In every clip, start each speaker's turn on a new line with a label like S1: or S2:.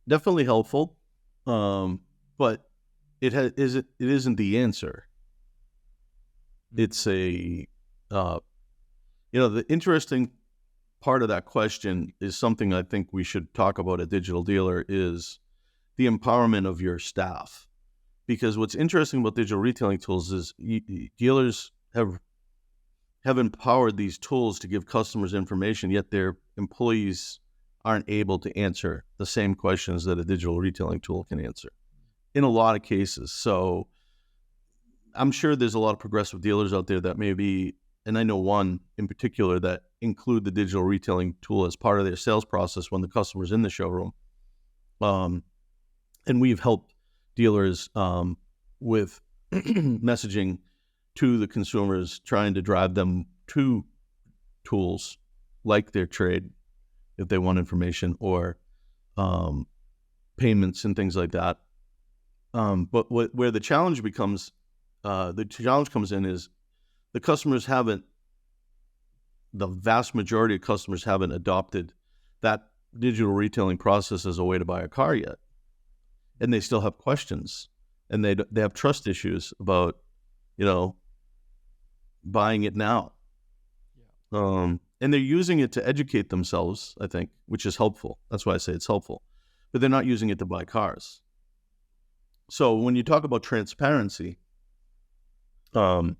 S1: Definitely helpful, but it isn't the answer. It's a the interesting part of that question is something I think we should talk about at Digital Dealer is the empowerment of your staff. Because what's interesting about digital retailing tools is dealers have empowered these tools to give customers information, yet their employees aren't able to answer the same questions that a digital retailing tool can answer in a lot of cases. So I'm sure there's a lot of progressive dealers out there that maybe, and I know one in particular that include the digital retailing tool as part of their sales process when the customer's in the showroom. And we've helped dealers with messaging to the consumers, trying to drive them to tools like their trade if they want information, or payments and things like that. But where the challenge comes in is the vast majority of customers haven't adopted that digital retailing process as a way to buy a car yet. And they still have questions, and they have trust issues about, buying it now. And they're using it to educate themselves, I think, which is helpful. That's why I say it's helpful. But they're not using it to buy cars. So when you talk about transparency, it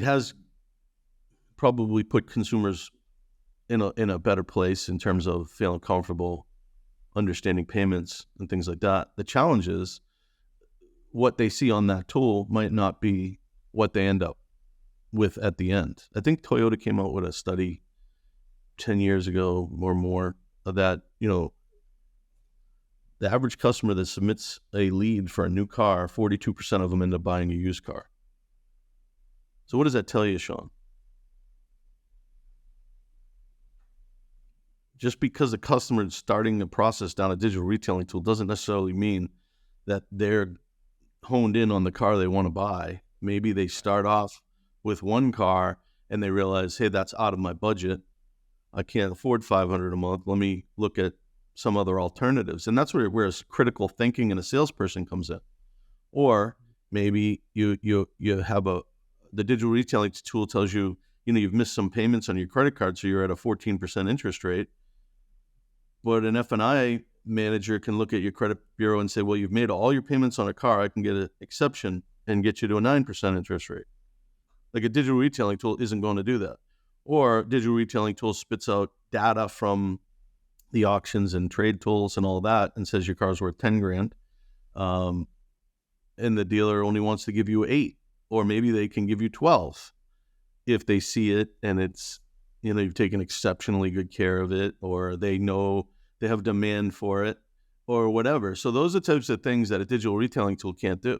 S1: has probably put consumers in a better place in terms of feeling comfortable, understanding payments and things like that. The challenge is what they see on that tool might not be what they end up with at the end. I think Toyota came out with a study 10 years ago or more that, the average customer that submits a lead for a new car, 42% of them end up buying a used car. So what does that tell you, Shaun? Just because the customer is starting the process down a digital retailing tool doesn't necessarily mean that they're honed in on the car they want to buy. Maybe they start off with one car and they realize, hey, that's out of my budget. I can't afford $500 a month. Let me look at some other alternatives. And that's where critical thinking in a salesperson comes in. Or maybe you have the digital retailing tool tells you, you've missed some payments on your credit card, so you're at a 14% interest rate. But an F&I manager can look at your credit bureau and say, well, you've made all your payments on a car. I can get an exception and get you to a 9% interest rate. Like a digital retailing tool isn't going to do that. Or digital retailing tool spits out data from the auctions and trade tools and all that and says your car's worth 10 grand. And the dealer only wants to give you 8, or maybe they can give you 12 if they see it and it's, you've taken exceptionally good care of it, or they know they have demand for it or whatever. So those are types of things that a digital retailing tool can't do.